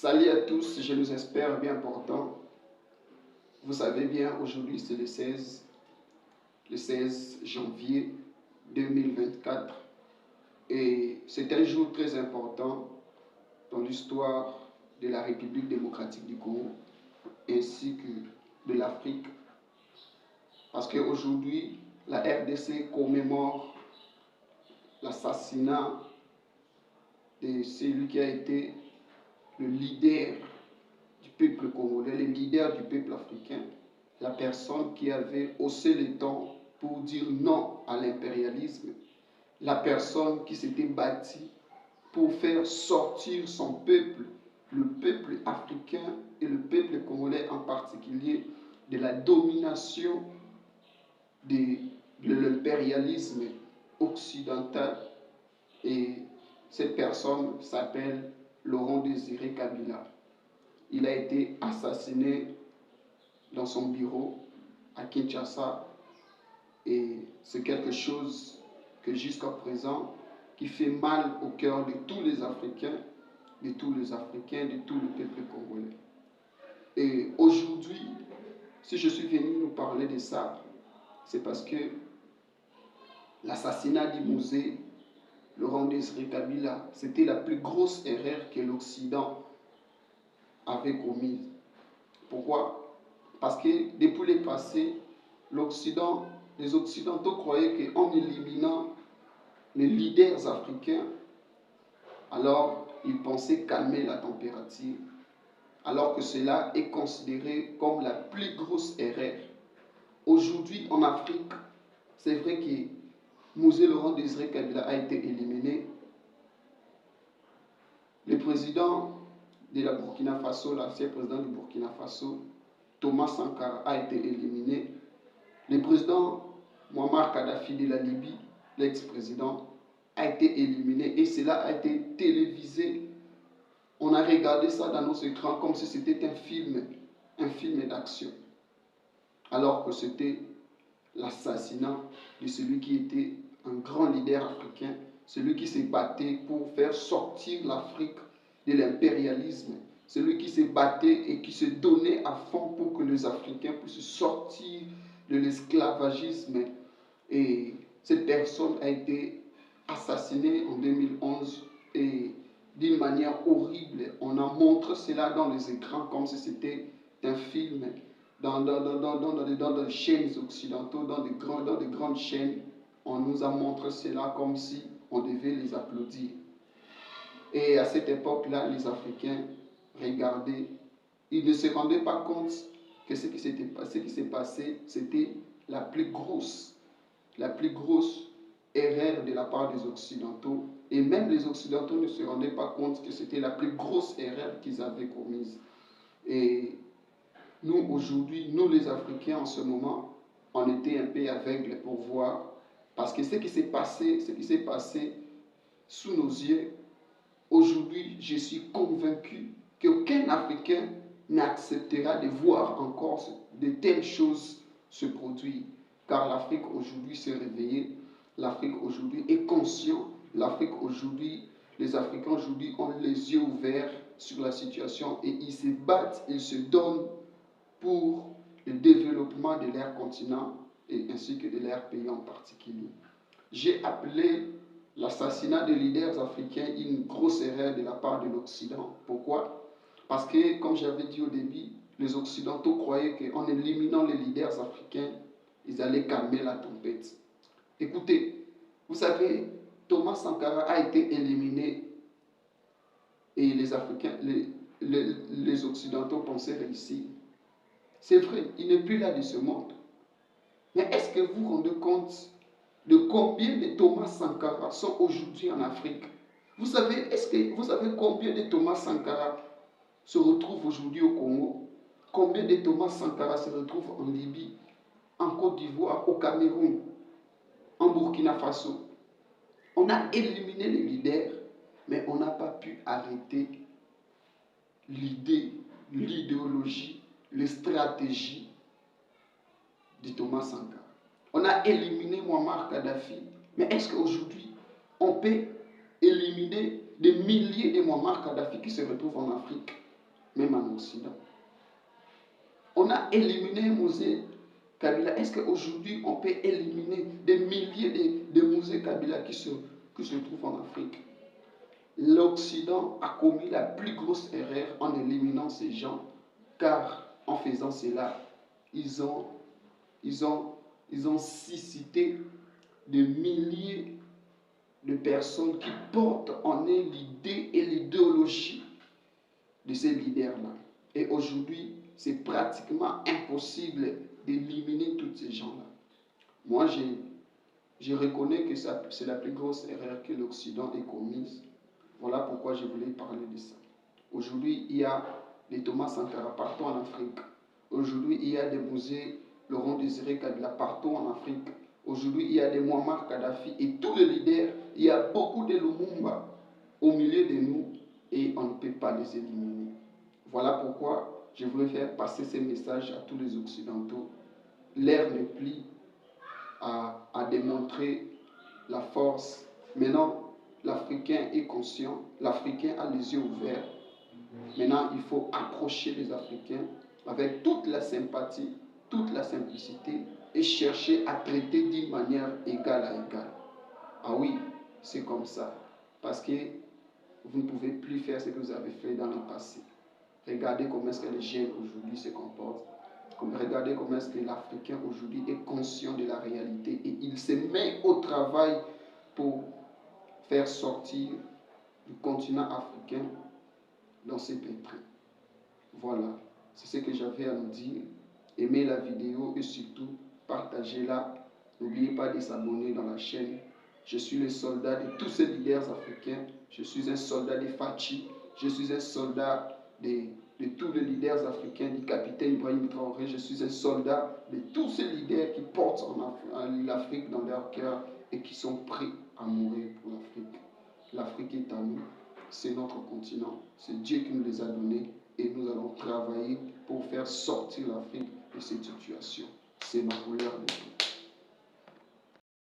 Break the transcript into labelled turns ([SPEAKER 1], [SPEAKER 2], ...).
[SPEAKER 1] Salut à tous, je nous espère bien portant. Vous savez bien, aujourd'hui c'est le 16 janvier 2024 et c'est un jour très important dans l'histoire de la République démocratique du Congo ainsi que de l'Afrique. Parce qu'aujourd'hui, la RDC commémore l'assassinat de celui qui a été le leader du peuple congolais, le leader du peuple africain, la personne qui avait haussé les tons pour dire non à l'impérialisme, la personne qui s'était bâtie pour faire sortir son peuple, le peuple africain et le peuple congolais en particulier, de la domination de l'impérialisme occidental. Et cette personne s'appelle Laurent Désiré Kabila. Il a été assassiné dans son bureau à Kinshasa et c'est quelque chose que jusqu'à présent qui fait mal au cœur de tous les Africains, de tout le peuple congolais. Et aujourd'hui, si je suis venu nous parler de ça, c'est parce que l'assassinat d'Imosé, Laurent Désiré Kabila, c'était la plus grosse erreur que l'Occident avait commise. Pourquoi? Parce que depuis le passé, les Occidentaux croyaient qu'en éliminant les leaders africains, alors ils pensaient calmer la température, alors que cela est considéré comme la plus grosse erreur. Aujourd'hui, en Afrique, c'est vrai que Mosé Laurent Désiré Kabila a été éliminé. Le président de la Burkina Faso, l'ancien président du Burkina Faso, Thomas Sankara, a été éliminé. Le président Muammar Kadhafi de la Libye, l'ex-président, a été éliminé et cela a été télévisé. On a regardé ça dans nos écrans comme si c'était un film d'action. Alors que c'était l'assassinat de celui qui était un grand leader africain, celui qui s'est battu pour faire sortir l'Afrique de l'impérialisme, celui qui s'est battu et qui se donnait à fond pour que les Africains puissent sortir de l'esclavagisme. Et cette personne a été assassinée en 2011 et d'une manière horrible. On a montré cela dans les écrans comme si c'était un film. Dans des chaînes occidentaux, dans de grandes chaînes, on nous a montré cela comme si on devait les applaudir. Et à cette époque-là, les Africains regardaient, ils ne se rendaient pas compte que ce qui s'est passé, c'était la plus grosse erreur de la part des Occidentaux. Et même les Occidentaux ne se rendaient pas compte que c'était la plus grosse erreur qu'ils avaient commise. Et nous, aujourd'hui, nous les Africains, en ce moment, on était un peu aveugles pour voir. Parce que ce qui s'est passé sous nos yeux, aujourd'hui, je suis convaincu qu'aucun Africain n'acceptera de voir encore de telles choses se produire. Car l'Afrique aujourd'hui s'est réveillée, l'Afrique aujourd'hui est consciente, l'Afrique aujourd'hui, les Africains aujourd'hui ont les yeux ouverts sur la situation et ils se battent, ils se donnent pour le développement de leur continent et ainsi que de leur pays en particulier. J'ai appelé l'assassinat des leaders africains une grosse erreur de la part de l'Occident. Pourquoi? Parce que, comme j'avais dit au début, les Occidentaux croyaient qu'en éliminant les leaders africains, ils allaient calmer la tempête. Écoutez, vous savez, Thomas Sankara a été éliminé et les Africains, les Occidentaux pensaient réussir. C'est vrai, il n'est plus là de ce monde. Mais est-ce que vous vous rendez compte de combien de Thomas Sankara sont aujourd'hui en Afrique? Vous savez combien de Thomas Sankara se retrouvent aujourd'hui au Congo? Combien de Thomas Sankara se retrouvent en Libye, en Côte d'Ivoire, au Cameroun, en Burkina Faso? On a éliminé les leaders, mais on n'a pas pu arrêter l'idéologie, les stratégies de Thomas Sankara. On a éliminé Muammar Kadhafi, mais est-ce qu'aujourd'hui, on peut éliminer des milliers de Muammar Kadhafi qui se retrouvent en Afrique? même en Occident. On a éliminé Mosé Kabila. Est-ce qu'aujourd'hui, on peut éliminer des milliers de Mosé Kabila qui se trouvent en Afrique? L'Occident a commis la plus grosse erreur en éliminant ces gens, car en faisant cela, ils ont suscité de milliers de personnes qui portent en eux l'idée et l'idéologie de ces leaders-là. Et aujourd'hui, c'est pratiquement impossible d'éliminer tous ces gens-là. Moi, je reconnais que c'est la plus grosse erreur que l'Occident ait commise. Voilà pourquoi je voulais parler de ça. Aujourd'hui, il y a des Thomas Sankara partout en Afrique. Aujourd'hui, il y a des Mosé Laurent Désiré Kabila partout en Afrique. Aujourd'hui, il y a des Muammar Kadhafi et tous les leaders. Il y a beaucoup de Lumumba au milieu de nous et on ne peut pas les éliminer. Voilà pourquoi je voulais faire passer ces messages à tous les Occidentaux. L'ère n'est plus à démontrer la force. Maintenant, l'Africain est conscient, l'Africain a les yeux ouverts. Maintenant, il faut approcher les Africains avec toute la sympathie, toute la simplicité et chercher à traiter d'une manière égale à égale. Ah oui, c'est comme ça. Parce que vous ne pouvez plus faire ce que vous avez fait dans le passé. Regardez comment est-ce que les jeunes aujourd'hui se comportent. Regardez comment est-ce que l'Africain aujourd'hui est conscient de la réalité et il se met au travail pour faire sortir du continent africain dans ses pétrés. Voilà, c'est ce que j'avais à nous dire. Aimez la vidéo et surtout partagez-la. N'oubliez pas de s'abonner dans la chaîne. Je suis le soldat de tous ces leaders africains. Je suis un soldat de Fachi. Je suis un soldat de tous les leaders africains, du capitaine Ibrahim Traoré. Je suis un soldat de tous ces leaders qui portent l'Afrique dans leur cœur et qui sont prêts à mourir pour l'Afrique. L'Afrique est à nous, c'est notre continent, c'est Dieu qui nous les a donnés et nous allons travailler pour faire sortir l'Afrique de cette situation. C'est ma couleur de vie.